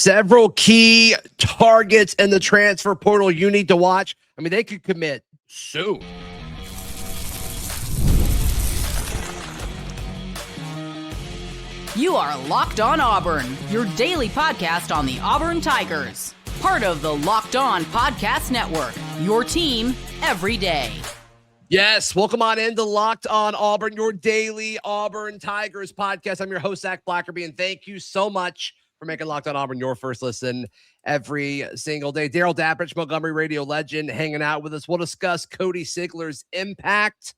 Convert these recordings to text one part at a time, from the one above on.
Several key targets in the transfer portal you need to watch. I mean, they could commit soon. You are Locked On Auburn, your daily podcast on the Auburn Tigers. Part of the Locked On Podcast Network, your team every day. Yes, welcome on into Locked On Auburn, your daily Auburn Tigers podcast. I'm your host, Zach Blackerby, and thank you so much for making Locked On Auburn your first listen every single day. Darrell, Dapprich, Montgomery radio legend, hanging out with us. We'll discuss Cody Sigler's impact.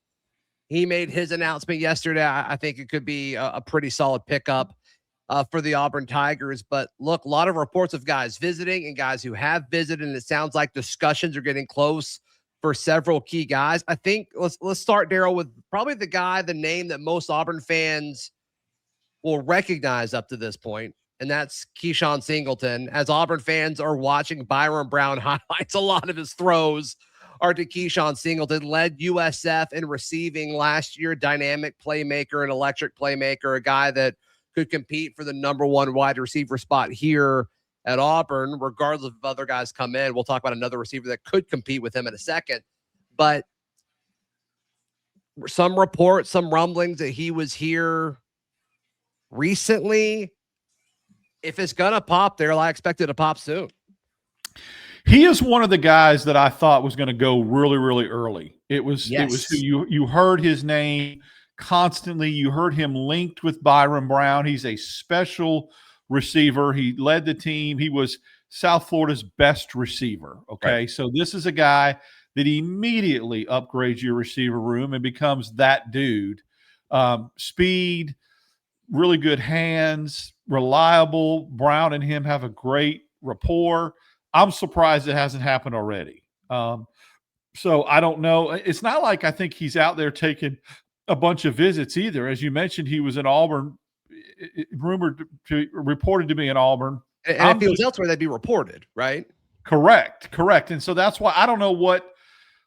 He made his announcement yesterday. I think it could be a pretty solid pickup for the Auburn Tigers. But look, a lot of reports of guys visiting and guys who have visited, and it sounds like discussions are getting close for several key guys. I think let's start, Darrell, with probably the name that most Auburn fans will recognize up to this point, and that's Keshaun Singleton. As Auburn fans are watching Byrum Brown highlights, a lot of his throws are to Keshaun Singleton. Led USF in receiving last year, dynamic playmaker, an electric playmaker, a guy that could compete for the number one wide receiver spot here at Auburn, regardless of if other guys come in. We'll talk about another receiver that could compete with him in a second. But some reports, some rumblings that he was here recently. If it's going to pop there, I expect it to pop soon. He is one of the guys that I thought was going to go really, really early. It was who you heard his name constantly. You heard him linked with Byrum Brown. He's a special receiver. He led the team. He was South Florida's best receiver. Okay. Right. So this is a guy that immediately upgrades your receiver room and becomes that dude. Speed, really good hands, reliable. Brown and him have a great rapport. I'm surprised it hasn't happened already. So I don't know. It's not like I think he's out there taking a bunch of visits either. As you mentioned, he was in Auburn, reported to be in Auburn. And if he was elsewhere, they'd be reported, right? Correct. And so that's why I don't know what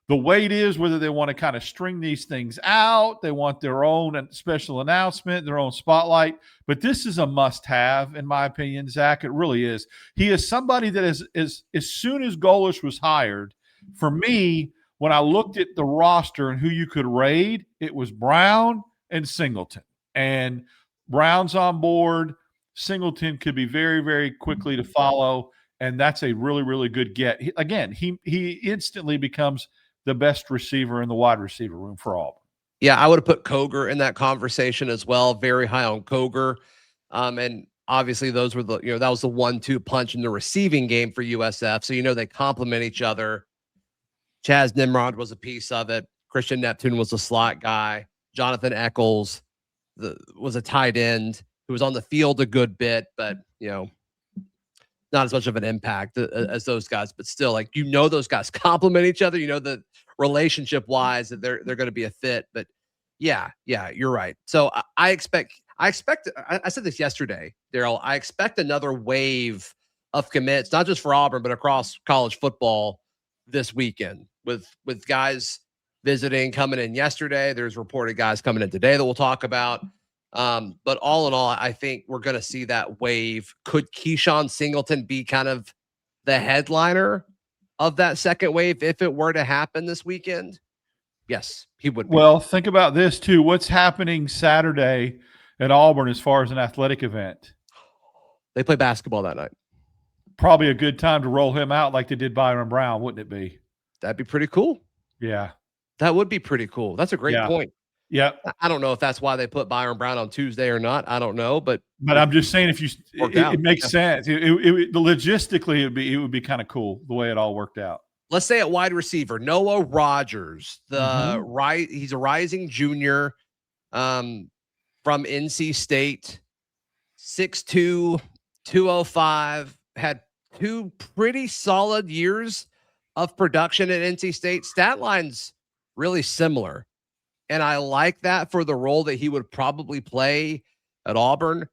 the weight is, whether they want to kind of string these things out. They want their own special announcement, their own spotlight. But this is a must-have, in my opinion, Zach. It really is. He is somebody that is as soon as Golesh was hired, for me, when I looked at the roster and who you could raid, it was Brown and Singleton. And Brown's on board. Singleton could be very, very quickly to follow, and that's a really, really good get. He instantly becomes the best receiver in the wide receiver room for Auburn. Yeah, I would have put Coger in that conversation as well. Very high on Coger. And obviously those were that was the 1-2 punch in the receiving game for USF. So, they complement each other. Chaz Nimrod was a piece of it. Christian Neptune was a slot guy. Jonathan Eccles was a tight end who was on the field a good bit, but, not as much of an impact as those guys, but still, those guys complement each other. That relationship wise that they're going to be a fit. But yeah, you're right. So I expect. I said this yesterday, Darrell. I expect another wave of commits, not just for Auburn, but across college football this weekend. With guys visiting, coming in yesterday. There's reported guys coming in today that we'll talk about. But all in all, I think we're going to see that wave. Could Keshaun Singleton be kind of the headliner of that second wave if it were to happen this weekend? Yes, he would be. Well, think about this too. What's happening Saturday at Auburn as far as an athletic event? They play basketball that night. Probably a good time to roll him out like they did Byrum Brown, wouldn't it be? That'd be pretty cool. Yeah. That would be pretty cool. That's a great point. Yeah. I don't know if that's why they put Byrum Brown on Tuesday or not. I don't know, but I'm just saying it makes sense. Logistically, it would be kind of cool the way it all worked out. Let's say at wide receiver, Noah Rogers, he's a rising junior from NC State, 6'2", 205, had 2 pretty solid years of production at NC State. Stat line's really similar. And I like that for the role that he would probably play at Auburn.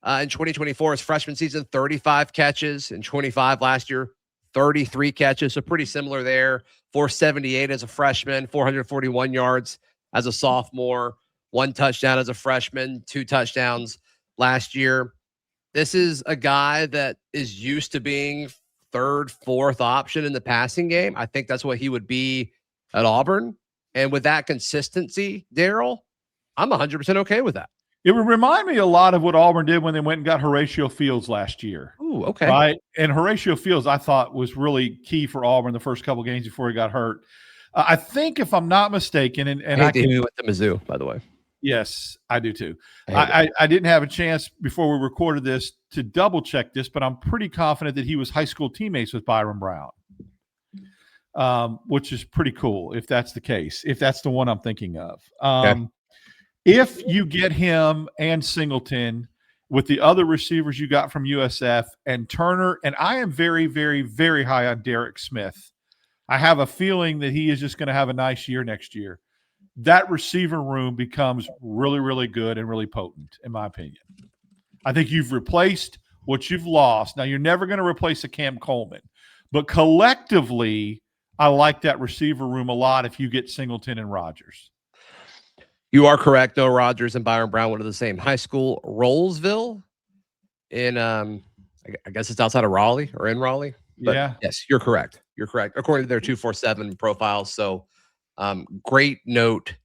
In 2024, his freshman season, 35 catches. In 25 last year, 33 catches. So pretty similar there. 478 as a freshman, 441 yards as a sophomore, 1 touchdown as a freshman, 2 touchdowns last year. This is a guy that is used to being third, fourth option in the passing game. I think that's what he would be at Auburn. And with that consistency, Darrell, I'm 100% okay with that. It would remind me a lot of what Auburn did when they went and got Horatio Fields last year. Ooh, okay. Right? And Horatio Fields, I thought, was really key for Auburn the first couple games before he got hurt. I think, if I'm not mistaken, and I can with the Mizzou, by the way. Yes, I do too. I didn't have a chance before we recorded this to double check this, but I'm pretty confident that he was high school teammates with Byrum Brown, which is pretty cool if that's the case, if that's the one I'm thinking of. If you get him and Singleton with the other receivers you got from USF and Turner, and I am very, very, very high on Derek Smith. I have a feeling that he is just going to have a nice year next year. That receiver room becomes really, really good and really potent, in my opinion. I think you've replaced what you've lost. Now, you're never going to replace a Cam Coleman, but collectively, I like that receiver room a lot if you get Singleton and Rogers. You are correct. No, Rogers and Byrum Brown went to the same high school, Rollsville, in I guess it's outside of Raleigh or in Raleigh. But yeah. Yes, you're correct. You're correct. According to their 247 profiles. So great note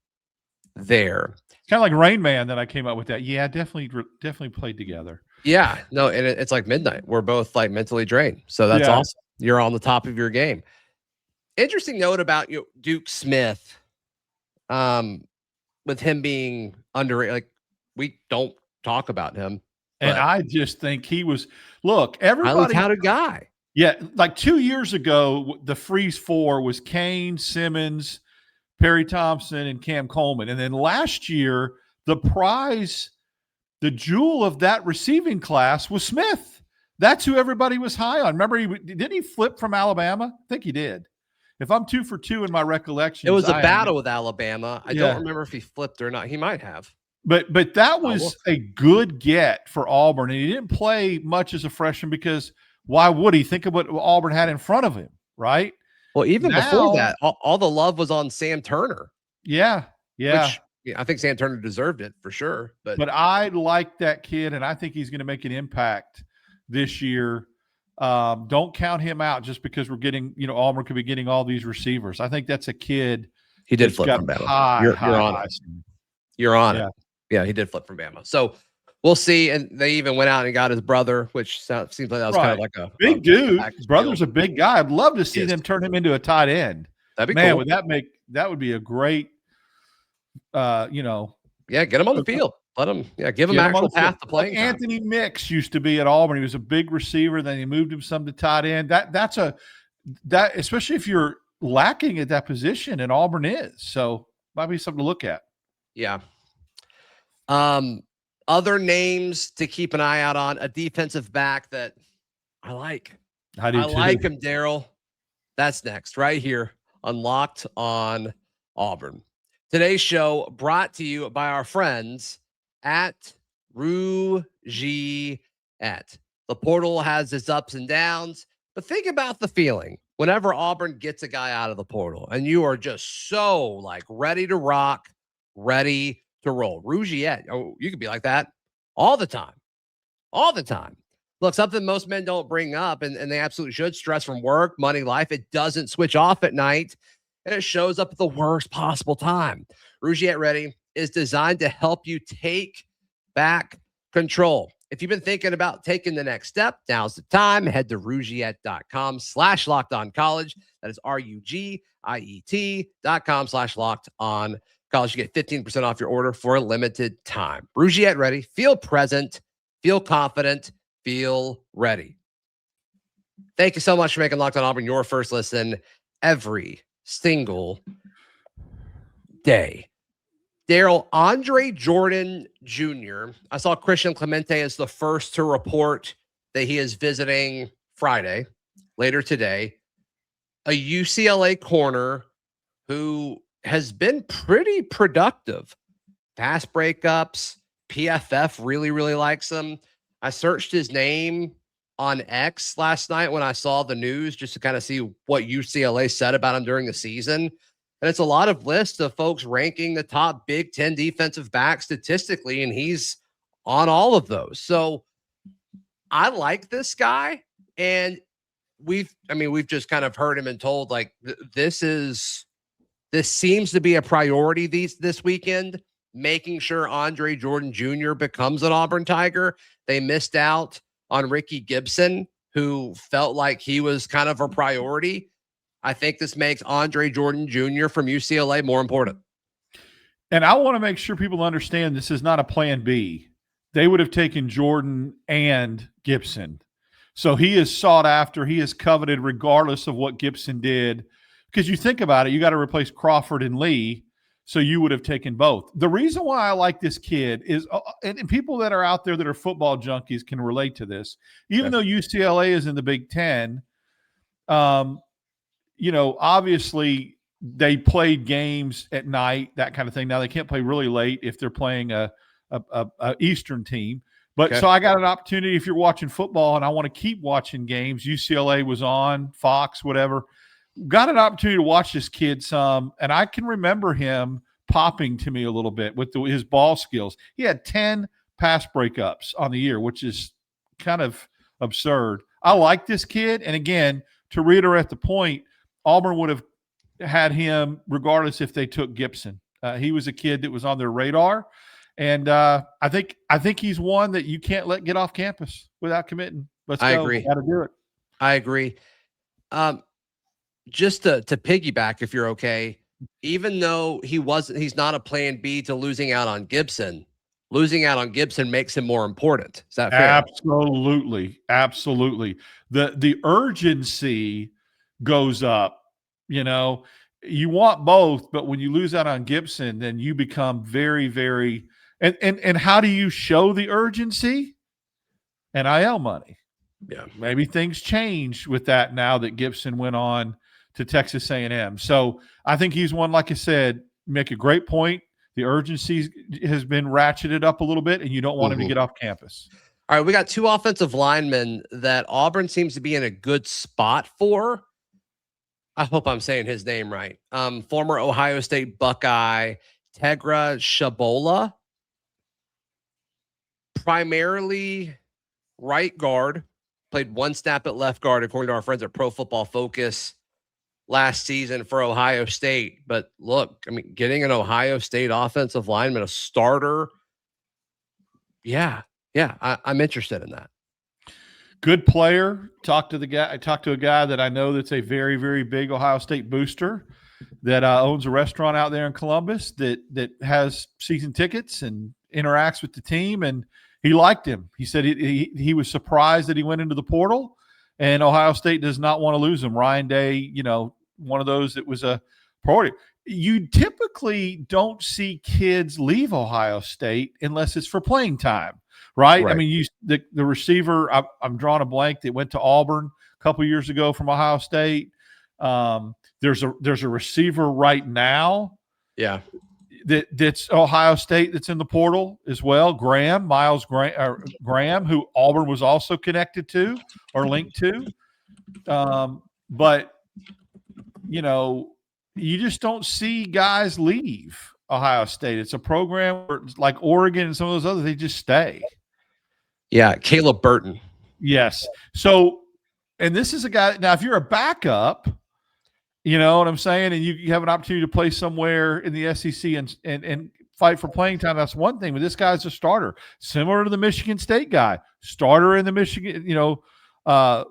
there. It's kind of like Rain Man that I came up with that. Yeah, definitely played together. Yeah, no, and it's like midnight. We're both like mentally drained. So that's awesome. You're on the top of your game. Interesting note about Duke Smith. With him being underrated, like we don't talk about him. And I just think he was, look, everybody. Highly touted guy. Yeah, like 2 years ago, the Freeze Four was Kane, Simmons, Perry Thompson, and Cam Coleman. And then last year, the prize, the jewel of that receiving class was Smith. That's who everybody was high on. Remember, didn't he flip from Alabama? I think he did. If I'm 2 for 2 in my recollection, it was a battle with Alabama. I don't remember if he flipped or not. He might have. But that was a good get for Auburn, and he didn't play much as a freshman because why would he? Think of what Auburn had in front of him, right? Well, even before that, all the love was on Sam Turner. Yeah. Which, I think Sam Turner deserved it for sure. But I like that kid, and I think he's going to make an impact this year. Don't count him out just because we're getting, Auburn could be getting all these receivers. I think that's a kid. He did flip from Bama. You're on it. You're on it. Yeah, he did flip from Bama. So we'll see. And they even went out and got his brother, which seems like that was kind of like a big dude. His brother's a big guy. I'd love to see them turn him into a tight end. That'd be cool. That would be a great, get him on the field. Let him, give him actual path to play. Like Anthony Mix used to be at Auburn. He was a big receiver. Then he moved him some to tight end. That especially if you're lacking at that position, and Auburn is. So might be something to look at. Yeah. Other names to keep an eye out on, a defensive back that I like. I like him, Darrell. That's next, right here on Locked on Auburn. Today's show brought to you by our friends at resurgence. The portal has its ups and downs, but think about the feeling whenever Auburn gets a guy out of the portal and you are just so like ready to rock, ready to roll. Resurgence, you could be like that all the time. Look, something most men don't bring up, and they absolutely should: stress from work, money, life. It doesn't switch off at night, and it shows up at the worst possible time. Resurgence Ready is designed to help you take back control. If you've been thinking about taking the next step, now's the time. Head to resurgence.com/lockedoncollege. That is RUGIET.com/lockedoncollege. You get 15% off your order for a limited time. Resurgence Ready. Feel present, feel confident, feel ready. Thank you so much for making Locked on Auburn your first listen every single day. Darrell, Andre Jordan Jr. I saw Christian Clemente as the first to report that he is visiting Friday, later today. A UCLA corner who has been pretty productive. Pass breakups, PFF really, really likes him. I searched his name on X last night when I saw the news just to kind of see what UCLA said about him during the season. And it's a lot of lists of folks ranking the top Big Ten defensive backs statistically, and he's on all of those. So I like this guy, and we've just kind of heard him and told like this seems to be a priority this weekend, making sure Andre Jordan Jr. becomes an Auburn Tiger. They missed out on Ricky Gibson, who felt like he was kind of a priority. I think this makes Andre Jordan Jr. from UCLA more important. And I want to make sure people understand this is not a plan B. They would have taken Jordan and Gibson. So he is sought after. He is coveted regardless of what Gibson did. Because you think about it, you got to replace Crawford and Lee. So you would have taken both. The reason why I like this kid is, and people that are out there that are football junkies can relate to this. Even though UCLA is in the Big Ten, obviously they played games at night, that kind of thing. Now they can't play really late if they're playing a Eastern team. But so I got an opportunity, if you're watching football and I want to keep watching games, UCLA was on, Fox, whatever. Got an opportunity to watch this kid some, and I can remember him popping to me a little bit with his ball skills. He had 10 pass breakups on the year, which is kind of absurd. I like this kid. And again, to reiterate the point, Auburn would have had him regardless if they took Gibson. He was a kid that was on their radar. And I think he's one that you can't let get off campus without committing. I agree. Got to do it. I agree. Just to piggyback, if you're okay, even though he's not a plan B to losing out on Gibson makes him more important. Is that fair? Absolutely. Absolutely. The urgency goes up. You want both, but when you lose out on Gibson, then you become very, very, and how do you show the urgency? NIL money. Yeah. Maybe things change with that now that Gibson went on to Texas A&M. So I think he's one, like I said, make a great point. The urgency has been ratcheted up a little bit, and you don't want him to get off campus. All right, we got two offensive linemen that Auburn seems to be in a good spot for. I hope I'm saying his name right. Former Ohio State Buckeye, Tegra Shabola. Primarily right guard. Played one snap at left guard, according to our friends at Pro Football Focus last season for Ohio State. But look, getting an Ohio State offensive lineman, a starter. Yeah, I'm interested in that. Good player. I talked to a guy that I know that's a very, very big Ohio State booster that owns a restaurant out there in Columbus that has season tickets and interacts with the team, and he liked him. He said he was surprised that he went into the portal, and Ohio State does not want to lose him. Ryan Day, one of those that was a priority. You typically don't see kids leave Ohio State unless it's for playing time, right? I mean, the receiver, I'm drawing a blank, that went to Auburn a couple years ago from Ohio State. There's a receiver right now. Yeah. That's Ohio State that's in the portal as well. Miles Graham, who Auburn was also connected to or linked to. But you just don't see guys leave Ohio State. It's a program where, like Oregon and some of those others, they just stay. Yeah, Caleb Burton. Yes. So, and this is a guy. Now, if you're a backup, you know what I'm saying, and you have an opportunity to play somewhere in the SEC and fight for playing time, that's one thing. But this guy's a starter, similar to the Michigan State guy, starter in the Michigan, Ramel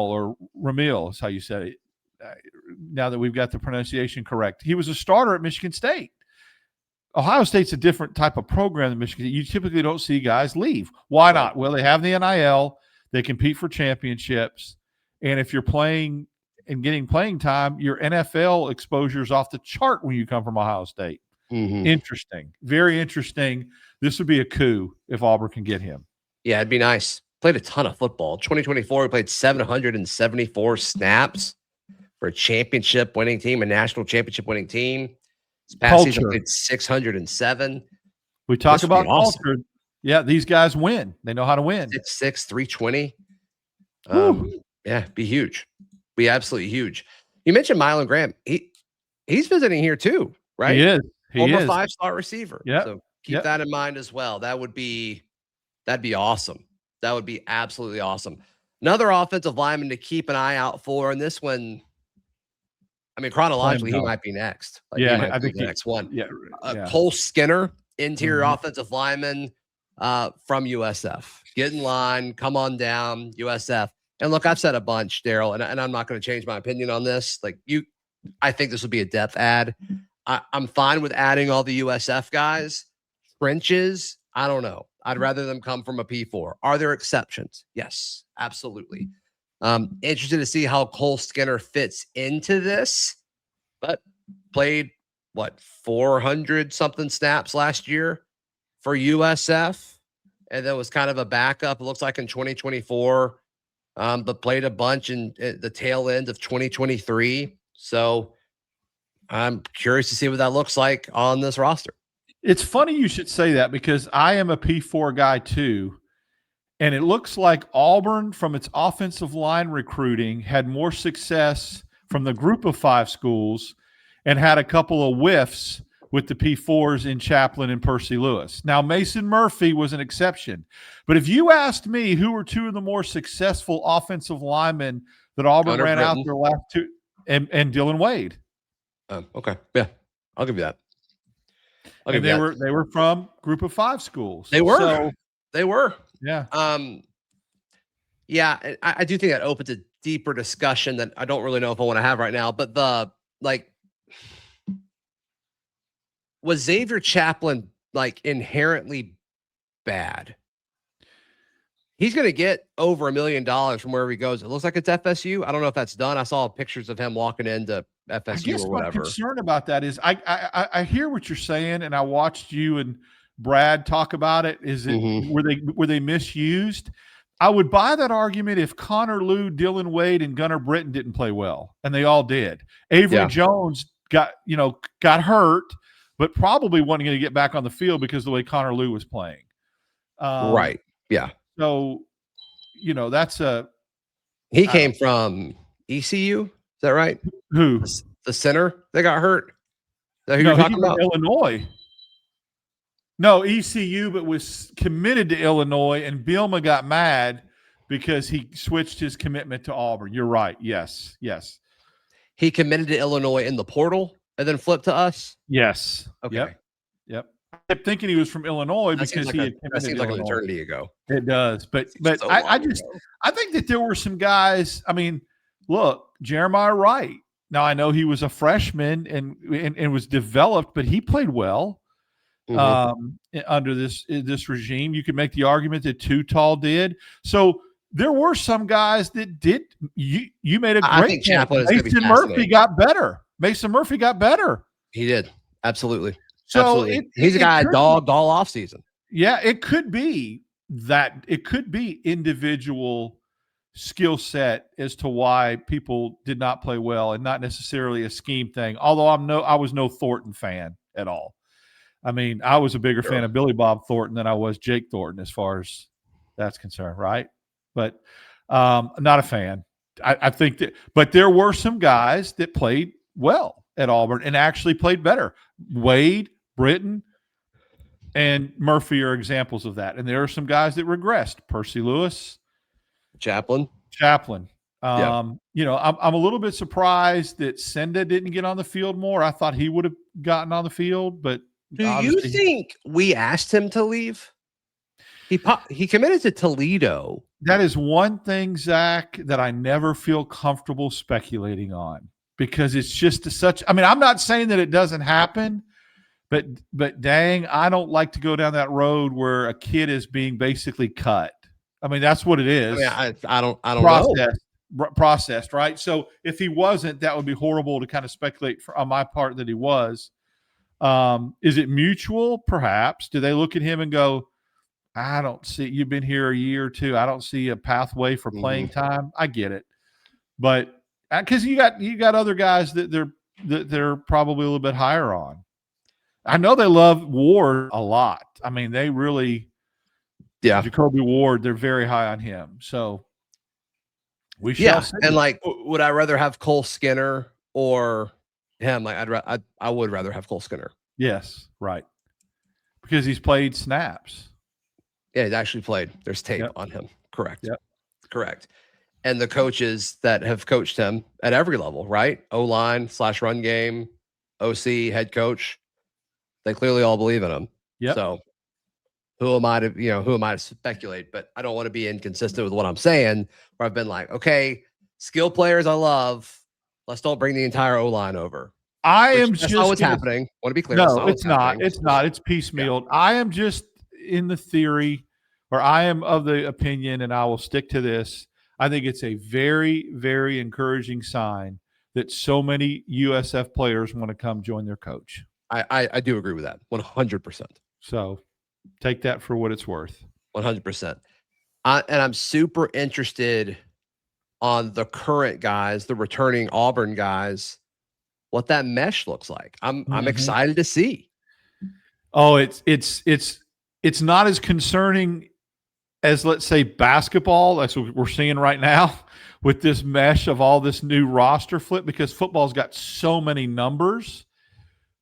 or Ramil is how you said it. Now that we've got the pronunciation correct, he was a starter at Michigan State. Ohio State's a different type of program than Michigan. You typically don't see guys leave. Why not? Well, they have the NIL. They compete for championships. And if you're playing and getting playing time, your NFL exposure is off the chart when you come from Ohio State. Mm-hmm. Interesting. Very interesting. This would be a coup if Auburn can get him. Yeah, it'd be nice. Played a ton of football. 2024, we played 774 snaps for a championship winning team, a national championship winning team. This past season, played 607. We talk about culture. Yeah, these guys win. They know how to win. 6'6", 320. Yeah, be huge. Be absolutely huge. You mentioned Milan Graham. He's visiting here too, right? He is. Former 5-star receiver. Yeah. So keep that in mind as well. That'd be awesome. That would be absolutely awesome. Another offensive lineman to keep an eye out for, and this one, I mean, chronologically, he might be next. Like, he might be the next one. Yeah, Cole Skinner, interior offensive lineman from USF. Get in line, come on down, USF. And look, I've said a bunch, Darrell, and I'm not going to change my opinion on this. Like, I think this would be a depth add. I'm fine with adding all the USF guys. Trenches, I don't know. I'd rather them come from a P4. Are there exceptions? Yes, absolutely. Interested to see how Cole Skinner fits into this, but played 400 something snaps last year for USF, and then was kind of a backup. It looks like in 2024, but played a bunch in the tail end of 2023. So I'm curious to see what that looks like on this roster. It's funny you should say that because I am a P4 guy too. And it looks like Auburn, from its offensive line recruiting, had more success from the group of 5 schools and had a couple of whiffs with the P4s in Chaplin and Percy Lewis. Now, Mason Murphy was an exception. But if you asked me who were 2 of the more successful offensive linemen that Auburn ran out their last 2, and Dylan Wade. Okay. Yeah, I'll give you that. They were from group of 5 schools. They were. Yeah. Yeah, I do think that opens a deeper discussion that I don't really know if I want to have right now. But was Xavier Chaplin inherently bad? He's going to get over $1 million from wherever he goes. It looks like it's FSU. I don't know if that's done. I saw pictures of him walking into FSU or whatever. My concern about that is I hear what you're saying, and I watched you and Brad talk about it. Is it were they misused? I would buy that argument if Connor Lew, Dylan Wade, and Gunnar Britton didn't play well, and they all did. Avery Jones got hurt, but probably wasn't going to get back on the field because of the way Connor Lew was playing. Right. Yeah. So, that's he came from ECU. Is that right? Who? The center that got hurt? Is that who you're talking about? Illinois. No, ECU, but was committed to Illinois, and Bielma got mad because he switched his commitment to Auburn. You're right. Yes. He committed to Illinois in the portal and then flipped to us? Yes. Okay. Yep. I kept thinking he was from Illinois because he had committed that seems like an eternity ago. It does. But I think that there were some guys. I mean, look, Jeremiah Wright. Now, I know he was a freshman and was developed, but he played well. Under this regime. You could make the argument that Too Tall did. So there were some guys that did. You made a great I think Chaplin Mason Murphy got better. Mason Murphy got better. He did. Absolutely. So he's a guy dogged all offseason. Yeah, it could be that. It could be individual skill set as to why people did not play well and not necessarily a scheme thing. Although I was no Thornton fan at all. I mean, I was a bigger fan of Billy Bob Thornton than I was Jake Thornton as far as that's concerned, right? But not a fan. I think that – but there were some guys that played well at Auburn and actually played better. Wade, Britton, and Murphy are examples of that. And there are some guys that regressed. Percy Lewis. Chaplin. I'm a little bit surprised that Senda didn't get on the field more. I thought he would have gotten on the field, but – do you think we asked him to leave? He committed to Toledo. That is one thing, Zach, that I never feel comfortable speculating on because it's just such – I mean, I'm not saying that it doesn't happen, but dang, I don't like to go down that road where a kid is being basically cut. I mean, that's what it is. I don't know. Processed, right? So if he wasn't, that would be horrible to kind of speculate on my part that he was. Is it mutual? Perhaps. Do they look at him and go, I don't see, you've been here a year or two. I don't see a pathway for playing time. I get it. But because you got other guys that they're probably a little bit higher on. I know they love Ward a lot. I mean, they really, Jacoby Ward, they're very high on him. So we shall see. And would I rather have Cole Skinner or him? I would rather have Cole Skinner. Yes, right. Because he's played snaps. Yeah, he's actually played. There's tape on him. Correct. Yep. Correct. And the coaches that have coached him at every level, right? O-line / run game, OC, head coach, they clearly all believe in him. Yep. So who am I to speculate? But I don't want to be inconsistent with what I'm saying, where I've been like, okay, skill players I love. Let's don't bring the entire O-line over. That's not what's happening. Want to be clear. No, it's not. It's not. It's piecemealed. Yeah. I am just in the theory, or I am of the opinion, and I will stick to this. I think it's a very, very encouraging sign that so many USF players want to come join their coach. I do agree with that 100%. So take that for what it's worth. 100%. And I'm super interested on the current guys, the returning Auburn guys, what that mesh looks like. I'm excited to see. Oh, it's not as concerning as, let's say, basketball. That's what we're seeing right now with this mesh of all this new roster flip, because football's got so many numbers.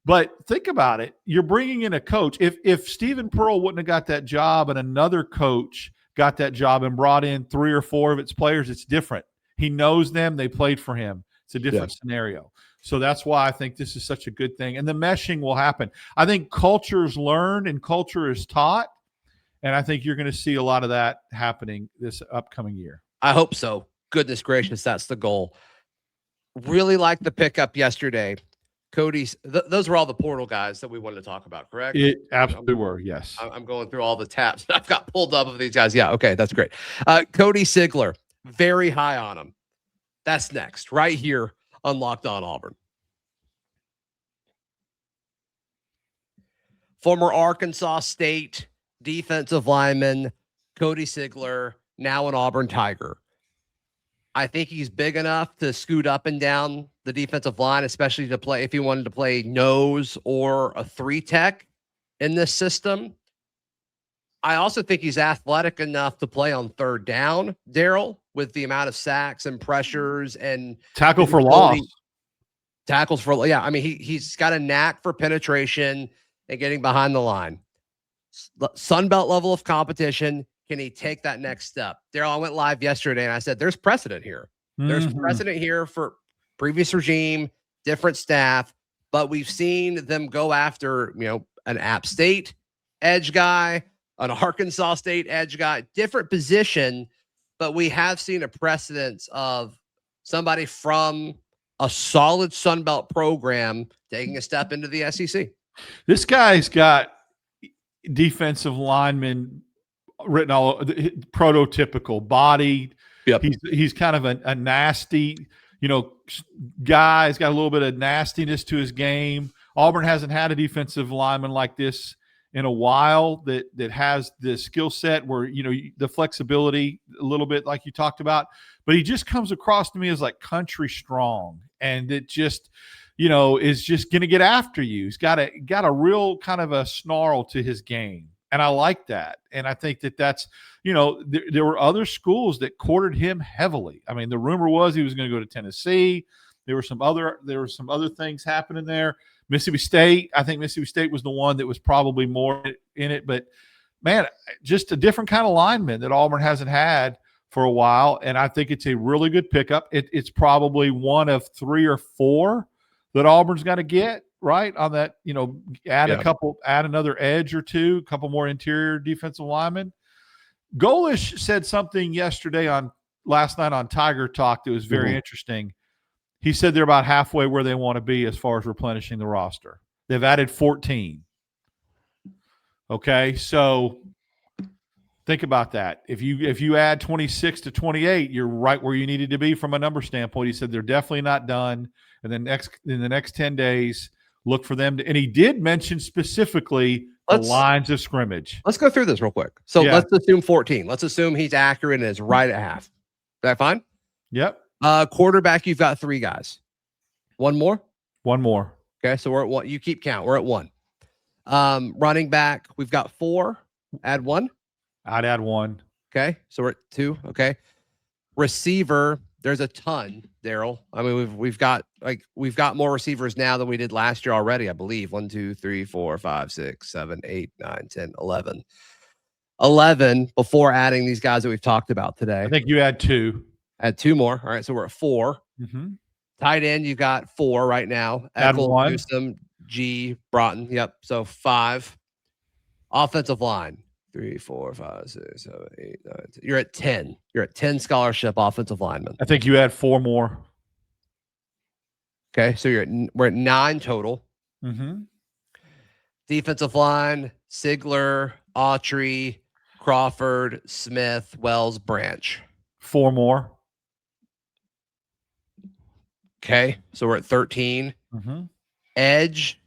But think about it. You're bringing in a coach. If Stephen Pearl wouldn't have got that job and another coach got that job and brought in 3 or 4 of its players, it's different. He knows them. They played for him. It's a different scenario. So that's why I think this is such a good thing. And the meshing will happen. I think culture is learned and culture is taught. And I think you're going to see a lot of that happening this upcoming year. I hope so. Goodness gracious, that's the goal. Really like the pickup yesterday. Cody's, those were all the portal guys that we wanted to talk about, correct? It absolutely were, yes. I'm going through all the tabs I've got pulled up of these guys. Yeah, okay, that's great. Cody Sigler, very high on him. That's next, right here on Locked On Auburn. Former Arkansas State defensive lineman Cody Sigler, now an Auburn Tiger. I think he's big enough to scoot up and down the defensive line, especially to play if he wanted to play nose or a 3-tech in this system. I also think he's athletic enough to play on third down, Darrell, with the amount of sacks and pressures and tackle for loss. Tackles for, yeah. I mean, he's got a knack for penetration and getting behind the line. Sunbelt level of competition. Can he take that next step? Darrell, I went live yesterday and I said, there's precedent here. There's precedent here for previous regime, different staff, but we've seen them go after, an App State edge guy, an Arkansas State edge guy, different position, but we have seen a precedence of somebody from a solid Sunbelt program taking a step into the SEC. This guy's got defensive linemen written all prototypical body. Yep. He's kind of a nasty, guy. He's got a little bit of nastiness to his game. Auburn hasn't had a defensive lineman like this in a while that has the skill set where, the flexibility a little bit like you talked about, but he just comes across to me as like country strong, and it just, is just going to get after you. He's got a real kind of a snarl to his game. And I like that. And I think that's, there were other schools that courted him heavily. I mean, the rumor was he was going to go to Tennessee. There were some other things happening there. Mississippi State, I think Mississippi State was the one that was probably more in it. But, man, just a different kind of lineman that Auburn hasn't had for a while. And I think it's a really good pickup. It's probably one of 3 or 4 that Auburn's got to get. Right on that, add another edge or 2, a couple more interior defensive linemen. Golesh said something last night on Tiger Talk that was very interesting. He said they're about halfway where they want to be as far as replenishing the roster. They've added 14. Okay, so think about that. If you add 26 to 28, you're right where you needed to be from a number standpoint. He said they're definitely not done. And then in the next 10 days. Look for them and he did mention specifically the lines of scrimmage. Let's go through this real quick. So let's assume 14. Let's assume he's accurate and is right at half. Is that fine? Yep. Quarterback, you've got 3 guys. One more? One more. Okay, so we're at 1. You keep count. We're at 1. Running back, we've got 4. Add 1. I'd add 1. Okay, so we're at 2. Okay. Receiver, there's a ton, Darrell. I mean, we've got more receivers now than we did last year already, I believe. 1, 2, 3, 4, 5, 6, 7, 8, 9, 10, 11. 11 before adding these guys that we've talked about today. I think you had 2. Add 2 more. All right, so we're at 4. Mm-hmm. Tight end, you got 4 right now. Add 1. Newsom, G, Broughton. Yep, so 5. Offensive line, 3, 4, 5, 6, 7, 8, 9, 10. You're at 10. You're at 10 scholarship offensive linemen. I think you had 4 more. Okay, so we're at 9 total. Mm-hmm. Defensive line, Sigler, Autry, Crawford, Smith, Wells, Branch. 4 more. Okay, so we're at 13. Mm-hmm. Edge,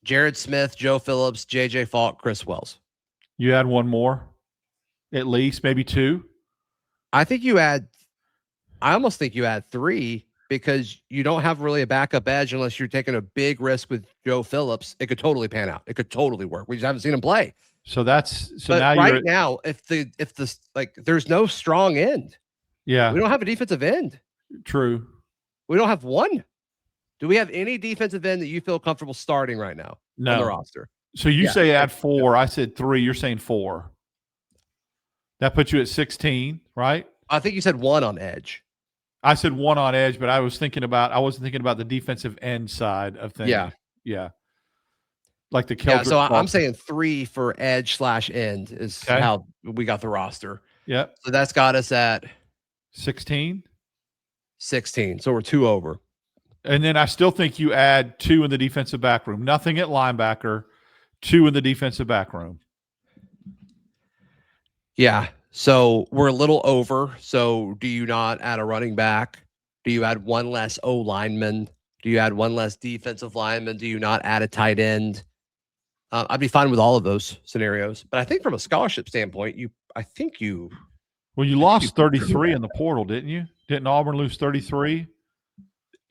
Jared Smith, Joe Phillips, J.J. Falk, Chris Wells. You had 1 more, at least, maybe 2. I almost think you add 3 because you don't have really a backup edge unless you're taking a big risk with Joe Phillips. It could totally pan out. It could totally work. We just haven't seen him play. So now right now, if there's no strong end. Yeah. We don't have a defensive end. True. We don't have one. Do we have any defensive end that you feel comfortable starting right now on the roster? So you say add 4. I said 3. You're saying 4. That puts you at 16, right? I think you said 1 on edge. I said 1 on edge, but I wasn't thinking about the defensive end side of things. Yeah. Like the Keldrick. Yeah, so I'm saying 3 for edge / end is how we got the roster. Yep. So that's got us at 16. 16. So we're 2 over. And then I still think you add 2 in the defensive back room. Nothing at linebacker, 2 in the defensive back room. Yeah. So we're a little over. So do you not add a running back? Do you add 1 less O lineman? Do you add 1 less defensive lineman? Do you not add a tight end? I'd be fine with all of those scenarios. But I think from a scholarship standpoint, you lost 33 in the portal, didn't you? Didn't Auburn lose 33?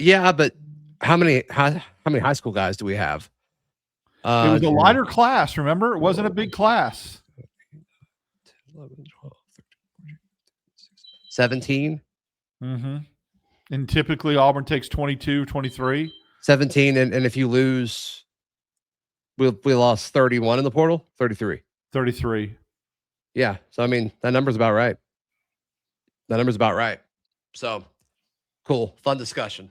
Yeah, but how many high school guys do we have? It was a lighter class, remember? It wasn't a big class. 11, 12, 13, 14, 17. Mm-hmm. And typically Auburn takes 22, 23. 17, and if you lose, we lost 31 in the portal, 33. 33. Yeah, so I mean, that number's about right. So, cool. Fun discussion.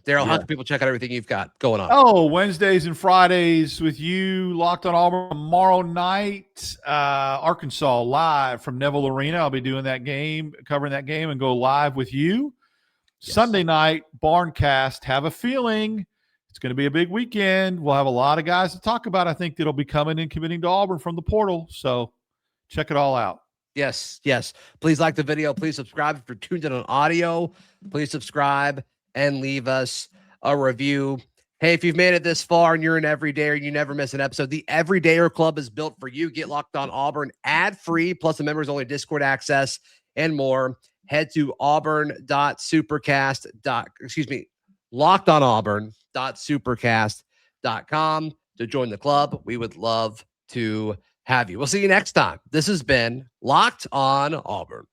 Darrell, how can people check out everything you've got going on? Oh, Wednesdays and Fridays with you, Locked on Auburn. Tomorrow night, Arkansas live from Neville Arena. I'll be doing that game, covering that game, and go live with you. Yes. Sunday night, Barncast. Have a feeling it's going to be a big weekend. We'll have a lot of guys to talk about, I think, that'll be coming and committing to Auburn from the portal. So check it all out. Yes. Please like the video. Please subscribe if you're tuned in on audio. Please subscribe and leave us a review. Hey, if you've made it this far and you're an everydayer and you never miss an episode, the Everydayer Club is built for you. Get Locked on Auburn ad-free, plus the members-only Discord access and more. Head to lockedonauburn.supercast.com to join the club. We would love to have you. We'll see you next time. This has been Locked on Auburn.